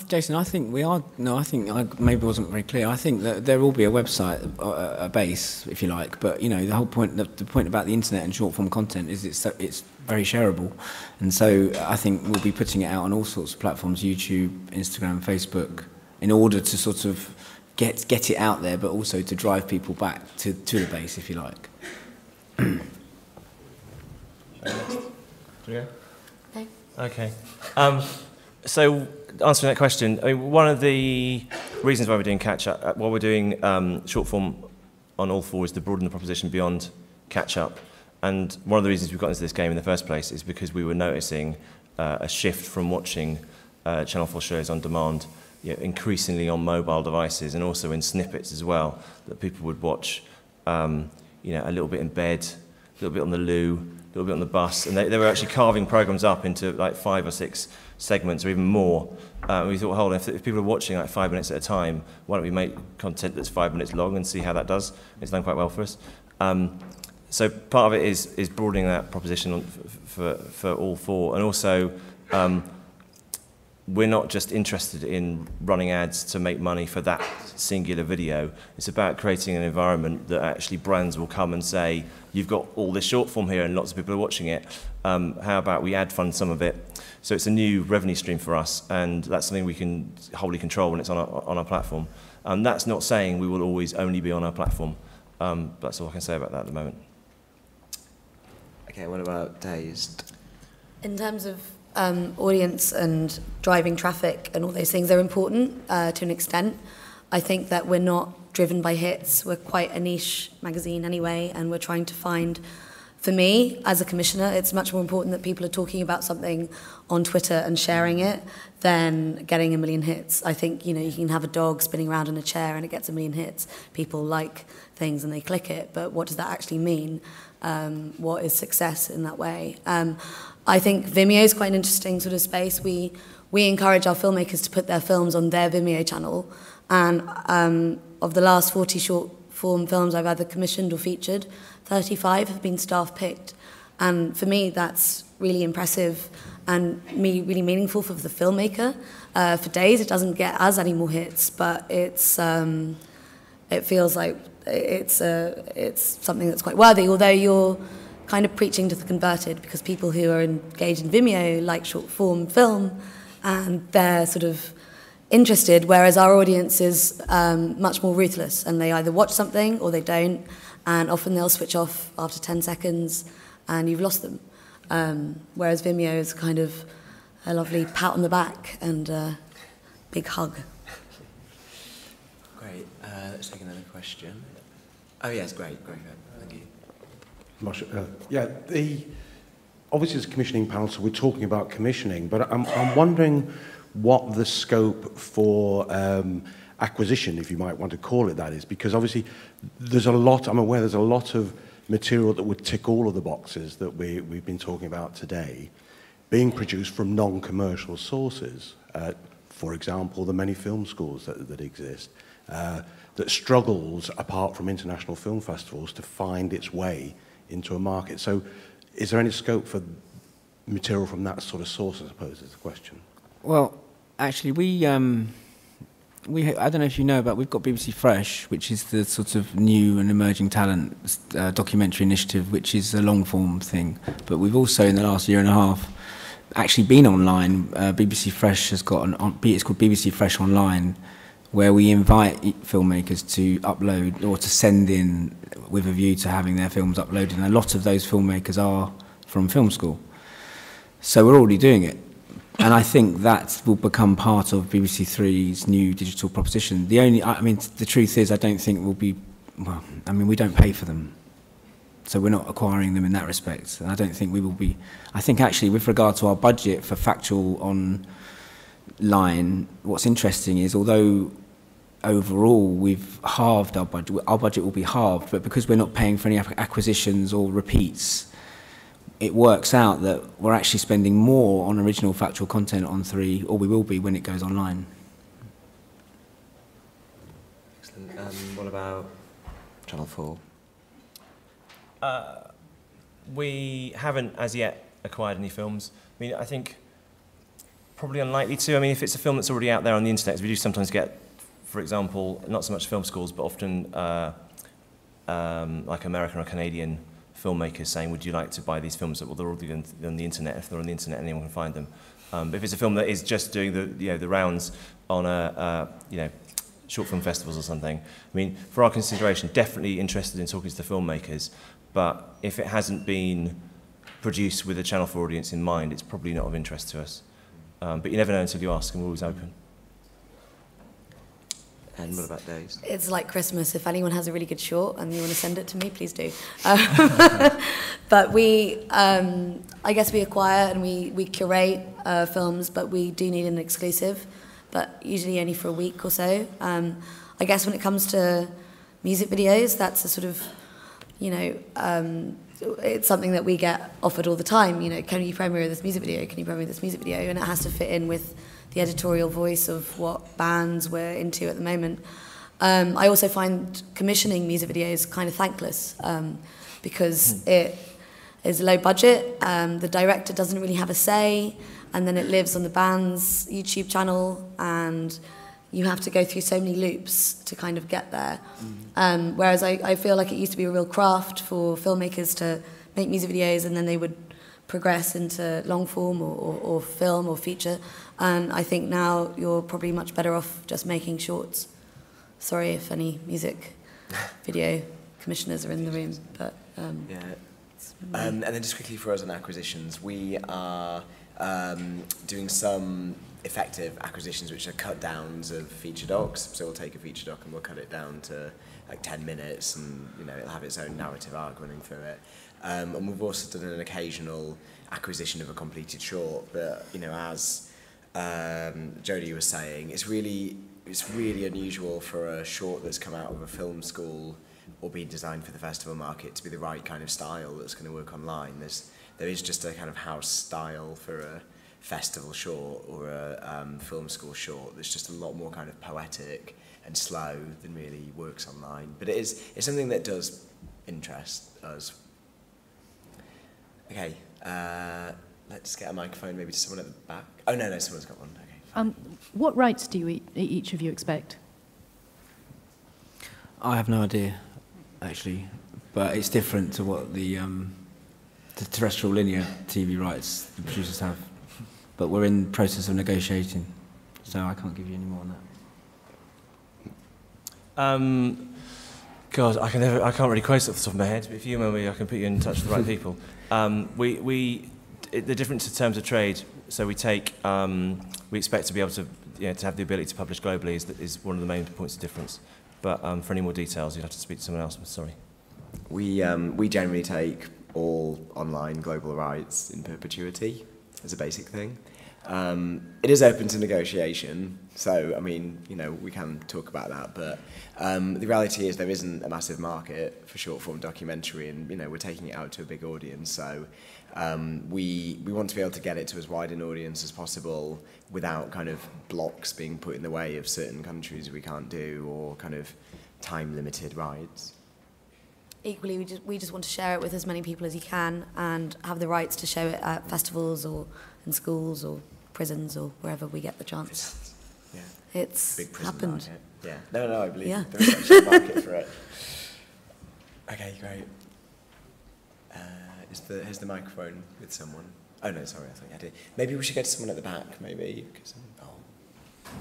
Jason, I think we are. No, I think I maybe wasn't very clear. I think that there will be a website, a base, if you like. But you know, the whole point, the point about the internet and short form content is it's very shareable, and so I think we'll be putting it out on all sorts of platforms: YouTube, Instagram, Facebook, in order to sort of get it out there, but also to drive people back to the base, if you like. Okay. So, answering that question, I mean, one of the reasons why we're doing catch-up, while we're doing short form on all four, is to broaden the proposition beyond catch-up. And one of the reasons we got into this game in the first place is because we were noticing a shift from watching Channel 4 shows on demand, increasingly on mobile devices and also in snippets as well, that people would watch a little bit in bed, a little bit on the loo, a little bit on the bus, and they were actually carving programs up into like 5 or 6 segments or even more. We thought, hold on, if people are watching like 5 minutes at a time, why don't we make content that's 5 minutes long and see how that does? It's done quite well for us. So part of it is broadening that proposition for all four, and also we're not just interested in running ads to make money for that singular video. It's about creating an environment that actually brands will come and say, you've got all this short form here and lots of people are watching it. How about we ad fund some of it? So it's a new revenue stream for us, and that's something we can wholly control when it's on our platform. That's not saying we will always only be on our platform. That's all I can say about that at the moment. Okay, what about Dazed? In terms of audience and driving traffic and all those things, they're important to an extent. I think that we're not driven by hits. We're quite a niche magazine anyway, and we're trying to find, for me, as a commissioner, it's much more important that people are talking about something on Twitter and sharing it than getting a million hits. I think, you can have a dog spinning around in a chair and it gets a million hits. People like things and they click it, but what does that actually mean? What is success in that way? I think Vimeo is quite an interesting sort of space. We encourage our filmmakers to put their films on their Vimeo channel, and of the last 40 short form films I've either commissioned or featured, 35 have been staff picked, and for me that's really impressive and really meaningful for the filmmaker. For Dazed, it doesn't get as any more hits, but it feels like it's something that's quite worthy, although you're kind of preaching to the converted, because people who are engaged in Vimeo like short form film and they're sort of interested, whereas our audience is much more ruthless, and they either watch something or they don't, and often they'll switch off after 10 seconds and you've lost them. Whereas Vimeo is kind of a lovely pat on the back and a big hug. Great. Let's take another question. Oh yes, great. Thank you. Obviously it's a commissioning panel, so we're talking about commissioning, but I'm wondering what the scope for acquisition, if you might want to call it that, is, because obviously I'm aware there's a lot of material that would tick all of the boxes that we've been talking about today, being produced from non-commercial sources. For example, the many film schools that exist, that struggles, apart from international film festivals, to find its way into a market. So is there any scope for material from that sort of source, I suppose, is the question. Well, actually, I don't know if you know, but we've got BBC Fresh, which is the sort of new and emerging talent documentary initiative, which is a long-form thing. But we've also, in the last year and a half, actually been online. BBC Fresh has got it's called BBC Fresh Online, where we invite filmmakers to upload or to send in with a view to having their films uploaded. And a lot of those filmmakers are from film school. So we're already doing it. And I think that will become part of BBC Three's new digital proposition. The truth is, I don't think we'll be, we don't pay for them. So we're not acquiring them in that respect. And I don't think we will be. I think actually, with regard to our budget for factual online, what's interesting is, although overall we've halved our budget will be halved, but because we're not paying for any acquisitions or repeats, it works out that we're actually spending more on original factual content on Three, or we will be when it goes online. Excellent. What about Channel 4? We haven't as yet acquired any films. I mean, I think Probably unlikely to. I mean, if it's a film that's already out there on the internet, as we do sometimes get, for example, not so much film schools, but often like American or Canadian filmmakers saying, would you like to buy these films? Well, they're already on the internet. If they're on the internet, anyone can find them. But if it's a film that is just doing the rounds on short film festivals or something, I mean, for our consideration, definitely interested in talking to the filmmakers, but if it hasn't been produced with a Channel 4 audience in mind, it's probably not of interest to us. But you never know until you ask, and we're always open. And what about Dazed? It's like Christmas. If anyone has a really good short and you want to send it to me, please do. But I guess we acquire and we curate films, but we do need an exclusive, but usually only for a week or so. I guess when it comes to music videos, that's a sort of, it's something that we get offered all the time. Can you premiere this music video? Can you premiere this music video? And it has to fit in with the editorial voice of what bands we're into at the moment. I also find commissioning music videos kind of thankless because it is low budget, the director doesn't really have a say, and then it lives on the band's YouTube channel, and you have to go through so many loops to kind of get there. Whereas I feel like it used to be a real craft for filmmakers to make music videos, and then they would progress into long form or film or feature. And I think now you're probably much better off just making shorts. Sorry if any music video commissioners are in the room, but yeah. And then just quickly for us on acquisitions, we are doing some effective acquisitions which are cut downs of feature docs. So we'll take a feature doc and we'll cut it down to like 10 minutes, and it'll have its own narrative arc running through it. And we've also done an occasional acquisition of a completed short, but as Jodie was saying, it's really unusual for a short that's come out of a film school or been designed for the festival market to be the right kind of style that's going to work online. There is just a kind of house style for a festival short or a film school short that's just a lot more kind of poetic and slow than really works online. But it's something that does interest us. Okay, let's get a microphone maybe to someone at the back. Oh, no, someone's got one. Okay. What rights do each of you expect? I have no idea, actually, but it's different to what the terrestrial linear TV rights the producers have. But we're in the process of negotiating, so I can't give you any more on that. God, I can't really quote it off the top of my head, but if you email me, I can put you in touch with the right people. The difference in terms of trade, so we expect to be able to, to have the ability to publish globally is one of the main points of difference. But for any more details, you'd have to speak to someone else. I'm sorry. We generally take all online global rights in perpetuity as a basic thing. It is open to negotiation, so I mean, we can talk about that, but the reality is there isn't a massive market for short form documentary, and we're taking it out to a big audience, so we want to be able to get it to as wide an audience as possible without kind of blocks being put in the way of certain countries we can't do, or kind of time limited rights. equally we just want to share it with as many people as you can and have the rights to show it at festivals or in schools or prisons or wherever we get the chance. Yeah. It's big prison happened. market. Yeah. No, I believe Yeah. there is actually a market for it. Okay, great. Here's the microphone with someone. Oh no, sorry, I think I did. Maybe we should go to someone at the back, maybe.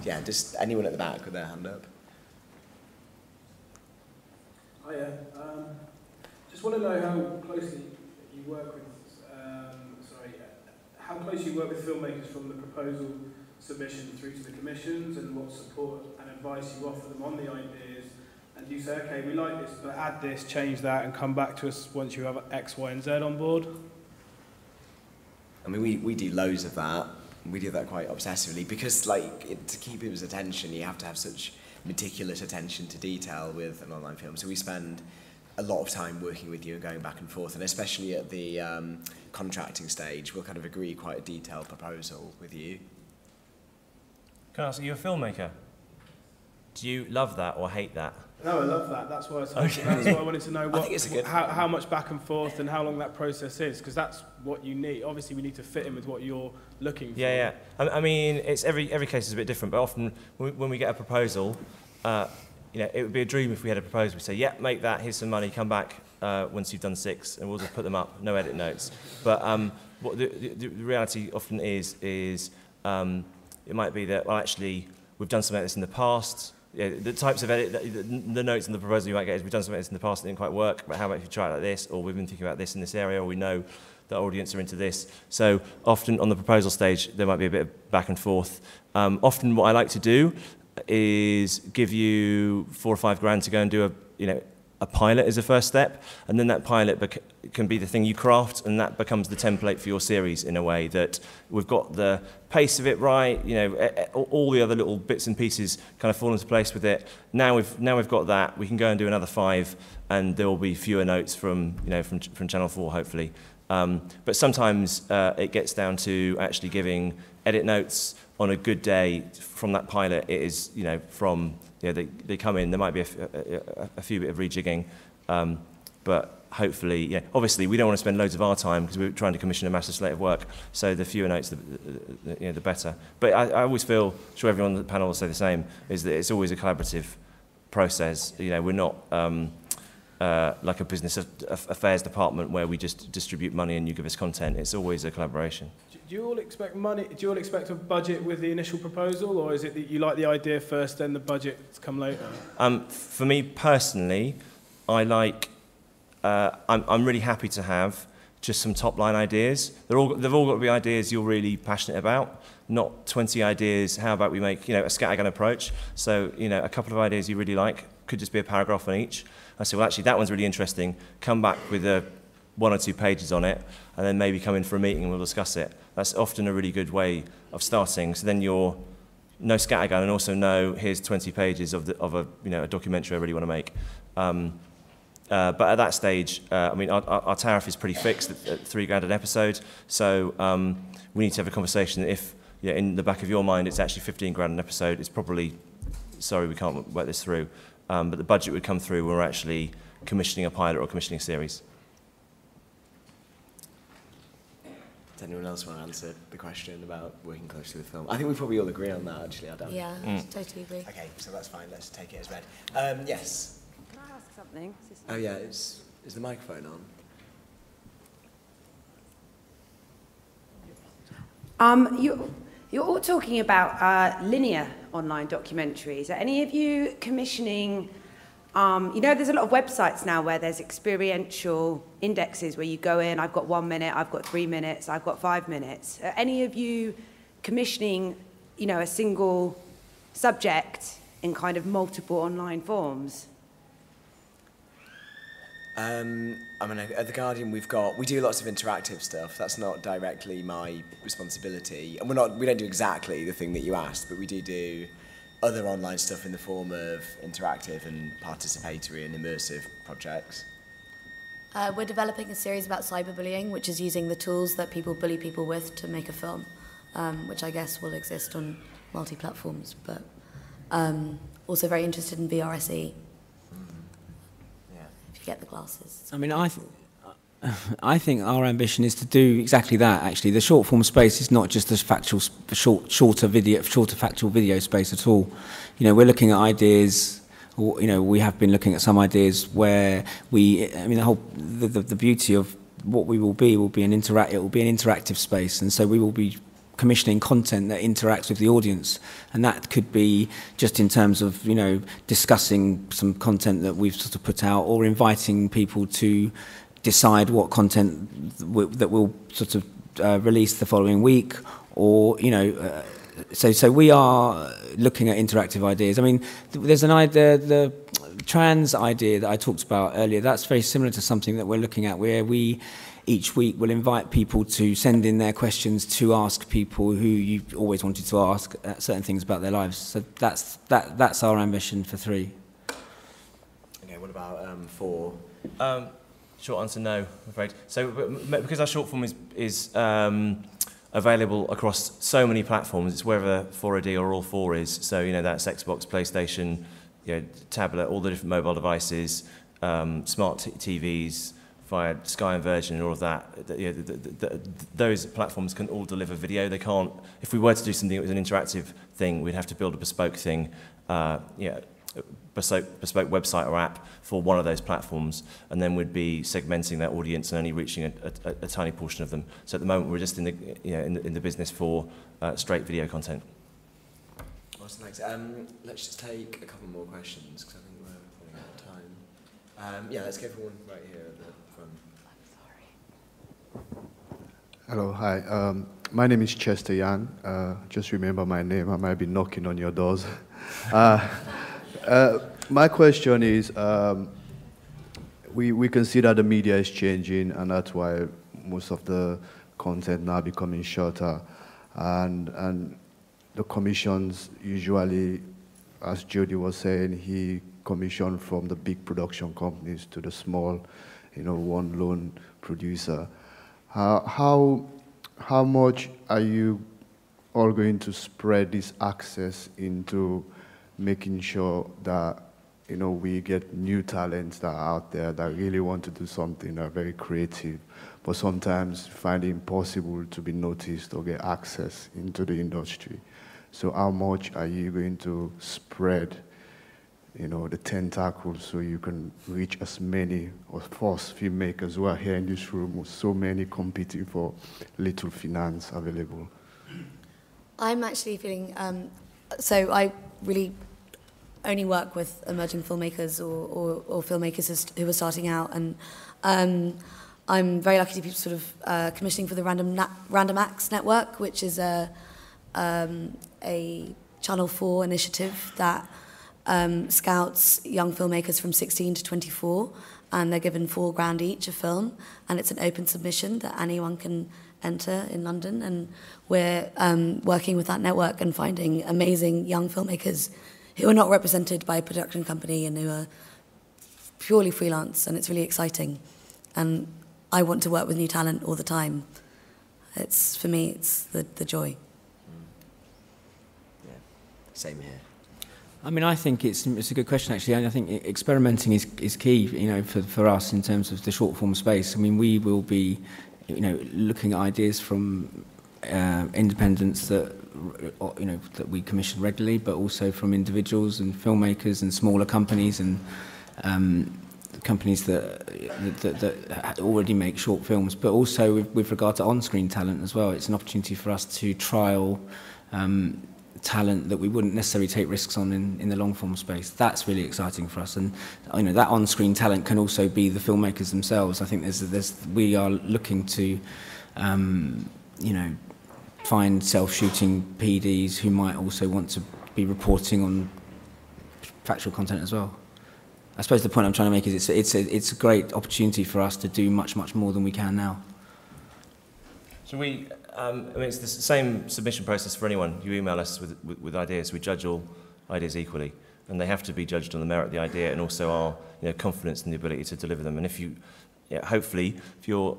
Yeah, just anyone at the back with their hand up. Hiya. Just want to know how closely you work with. How closely you work with filmmakers from the proposal submission through to the commissions, and what support and advice you offer them on the ideas. And you say, okay, we like this, but add this, change that, and come back to us once you have X, Y, and Z on board. I mean, we do loads of that. We do that quite obsessively because, to keep people's attention, you have to have such meticulous attention to detail with an online film. So we spend a lot of time working with you and going back and forth, and especially at the contracting stage, we'll kind of agree quite a detailed proposal with you. Can I ask, are you a filmmaker? Do you love that or hate that? No, I love that. That's why that's why I wanted to know how much back and forth and how long that process is, because that's what you need. Obviously, we need to fit in with what you're looking for. Yeah. I mean, it's every case is a bit different, but often when we get a proposal, it would be a dream if we had a proposal. We say, yeah, make that. Here's some money. Come back once you've done 6, and we'll just put them up. No edit notes. But what the reality often is it might be that, well, actually, we've done something like this in the past. Yeah, the types of edit, the notes in the proposal you might get is, we've done something like this in the past that didn't quite work, but how about if you try it like this, or we've been thinking about this in this area, or we know the audience are into this. So often on the proposal stage, there might be a bit of back and forth. Often what I like to do is give you 4 or 5 grand to go and do a pilot as a first step, and then that pilot can be the thing you craft, and that becomes the template for your series in a way that we've got the pace of it right, all the other little bits and pieces kind of fall into place with it. Now we've got that, we can go and do another 5, and there will be fewer notes from Channel 4 hopefully. But sometimes it gets down to actually giving edit notes on a good day from that pilot. It is they come in, there might be a few bit of rejigging, but hopefully, obviously we don't want to spend loads of our time because we're trying to commission a massive slate of work, so the fewer notes, the better. But I always feel, sure everyone on the panel will say the same, is that it's always a collaborative process. We're not like a business affairs department where we just distribute money and you give us content. It's always a collaboration. Do you all expect money? Do you all expect a budget with the initial proposal, or is it that you like the idea first, then the budget come later? For me personally, I like. I'm really happy to have just some top line ideas. They've all got to be ideas you're really passionate about, not 20 ideas. How about we make a scattergun approach? So a couple of ideas you really like, could just be a paragraph on each. I say, well, actually that one's really interesting. Come back with 1 or 2 pages on it, and then maybe come in for a meeting and we'll discuss it. That's often a really good way of starting. So then you're no scattergun, and also here's 20 pages of a documentary I really want to make. But at that stage, our tariff is pretty fixed at £3 an episode. So we need to have a conversation. If in the back of your mind it's actually 15 grand an episode, it's probably, sorry, we can't work this through. But the budget would come through when we're actually commissioning a pilot or commissioning a series. Does anyone else want to answer the question about working closely with film? I think we probably all agree on that, actually, Adam. Yeah, totally agree. Okay, so that's fine. Let's take it as read. Yes? Can I ask something? Oh, yeah. Is the microphone on? You're all talking about linear online documentaries. Are any of you commissioning... there's a lot of websites now where there's experiential indexes where you go in, I've got 1 minute, I've got 3 minutes, I've got 5 minutes. Are any of you commissioning, a single subject in kind of multiple online forms? At The Guardian we do lots of interactive stuff. That's not directly my responsibility. And we don't do exactly the thing that you asked, but we do other online stuff in the form of interactive and participatory and immersive projects. We're developing a series about cyberbullying, which is using the tools that people bully people with to make a film, which I guess will exist on multi-platforms, but also very interested in VRSE. If you get the glasses. I think our ambition is to do exactly that, actually. The short form space is not just a shorter factual video space at all. We're looking at ideas, we have been looking at some ideas where the beauty of what we will be an interactive space, and so we will be commissioning content that interacts with the audience, and that could be just in terms of discussing some content that we've sort of put out, or inviting people to decide what content that we'll sort of release the following week, or so we are looking at interactive ideas. There's an idea, the trans idea that I talked about earlier, that's very similar to something that we're looking at, where we each week will invite people to send in their questions to ask people who you've always wanted to ask certain things about their lives. So that's our ambition for 3. Okay, what about 4? Short answer, no, I'm afraid. So because our short form is available across so many platforms. It's wherever 4OD or all 4 is. So, you know, that's Xbox, PlayStation, you know, tablet, all the different mobile devices, smart TVs, via Sky and Virgin and all of that. You know, those platforms can all deliver video. They can't, if we were to do something that was an interactive thing, we'd have to build a bespoke thing, bespoke website or app for one of those platforms, and then we'd be segmenting that audience and only reaching a tiny portion of them. So at the moment, we're just in the, you know, in the business for straight video content. Awesome, thanks. Let's just take a couple more questions because I think we're running out of time. Yeah, let's go for one right here at the front. Hello, hi. My name is Chester Young. Just remember my name. I might be knocking on your doors. My question is, we can see that the media is changing, and that's why most of the content now becoming shorter. And the commissions usually, as Jody was saying, he commissioned from the big production companies to the small, you know, one lone producer. How much are you all going to spread this access into making sure that, you know, we get new talents that are out there that really want to do something, that are very creative, but sometimes find it impossible to be noticed or get access into the industry? So how much are you going to spread, you know, the tentacles so you can reach as many of us filmmakers who are here in this room with so many competing for little finance available? I'm actually feeling, so I really only work with emerging filmmakers or filmmakers who are starting out, and I'm very lucky to be sort of commissioning for the Random Acts Network, which is a Channel 4 initiative that scouts young filmmakers from 16 to 24, and they're given £4,000 each a film, and it's an open submission that anyone can enter in London, and we're working with that network and finding amazing young filmmakers who are not represented by a production company and who are purely freelance, and it's really exciting. And I want to work with new talent all the time. It's, for me, it's the joy. Yeah, same here. I mean, I think it's a good question, actually. And I think experimenting is key, you know, for us in terms of the short form space. I mean, we will be, you know, looking at ideas from independents that, you know, that we commission regularly, but also from individuals and filmmakers and smaller companies and companies that already make short films, but also with regard to on-screen talent as well. It's an opportunity for us to trial talent that we wouldn't necessarily take risks on in the long-form space. That's really exciting for us, and you know, that on-screen talent can also be the filmmakers themselves. I think we are looking to, you know, find self-shooting PDs who might also want to be reporting on factual content as well. I suppose the point I'm trying to make is it's a great opportunity for us to do much more than we can now. So we, I mean, it's the same submission process for anyone. You email us with ideas. We judge all ideas equally, and they have to be judged on the merit of the idea and also our, you know, confidence in the ability to deliver them. And if you, hopefully, if you're,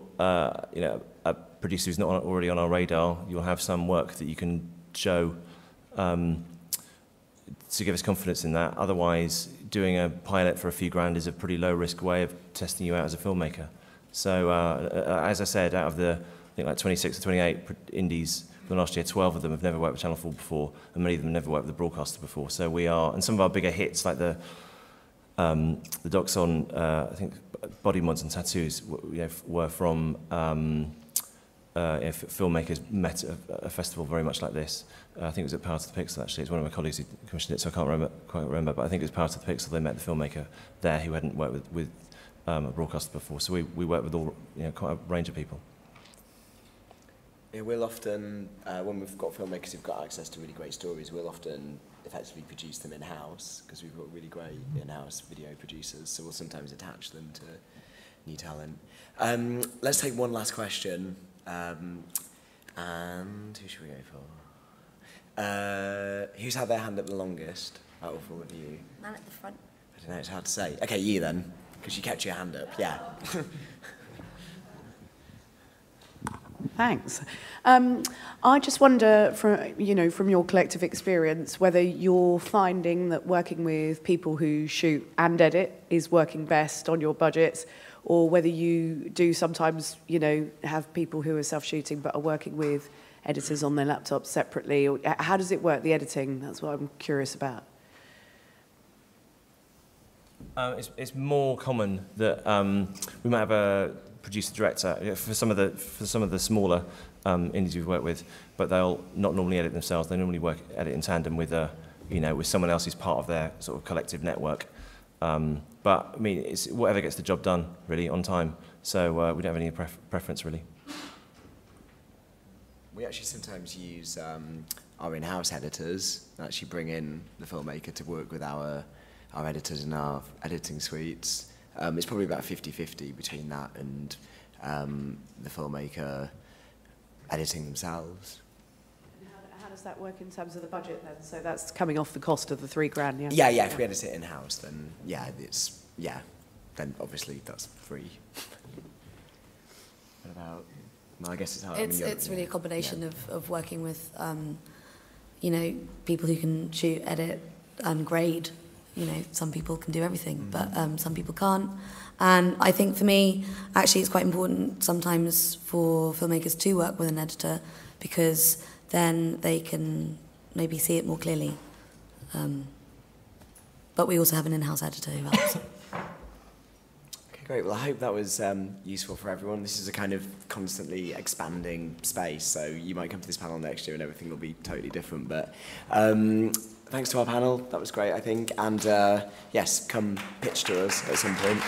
you know, a producer who's not already on our radar, you'll have some work that you can show to give us confidence in that. Otherwise, doing a pilot for a few grand is a pretty low-risk way of testing you out as a filmmaker. So, as I said, out of the, I think like 26 or 28 indies from last year, 12 of them have never worked with Channel 4 before, and many of them have never worked with a broadcaster before. So we are, and some of our bigger hits, like the docs on, I think, body mods and tattoos, you know, were from filmmakers met at a festival very much like this. I think it was at Power to the Pixel, actually. It's one of my colleagues who commissioned it, so I can't quite remember, but I think it was Power to the Pixel. They met the filmmaker there who hadn't worked with a broadcaster before. So we work with all, you know, quite a range of people. Yeah, we'll often, when we've got filmmakers who've got access to really great stories, we'll often effectively produce them in-house, because we've got really great in-house video producers, so we'll sometimes attach them to new talent. Let's take one last question. And who should we go for? Who's had their hand up the longest out of all of you? Man at the front. I don't know, it's hard to say. Okay, you then, because you kept your hand up. Yeah. Thanks. I just wonder, from your collective experience, whether you're finding that working with people who shoot and edit is working best on your budgets, or whether you do sometimes, have people who are self-shooting but are working with editors on their laptops separately. Or how does it work, the editing? That's what I'm curious about. It's more common that we might have a producer director for some of the smaller indies we've worked with, but they'll not normally edit themselves. They normally edit in tandem with with someone else who's part of their sort of collective network. But I mean, it's whatever gets the job done really on time. So we don't have any preference really. We actually sometimes use our in-house editors, actually bring in the filmmaker to work with our editors and our editing suites. It's probably about 50-50 between that and the filmmaker editing themselves. And how does that work in terms of the budget then? So that's coming off the cost of the £3,000, yeah? Yeah, if we edit it in-house, then then obviously that's free. What about? Well, I guess it's hard. It's really a combination of working with, people who can shoot, edit, and grade. Some people can do everything, but some people can't. And I think for me, actually, it's quite important sometimes for filmmakers to work with an editor, because then they can maybe see it more clearly. But we also have an in-house editor who helps. Okay, great. Well, I hope that was useful for everyone. This is a kind of constantly expanding space, so you might come to this panel next year and everything will be totally different. But thanks to our panel. That was great, I think. And yes, come pitch to us at some point.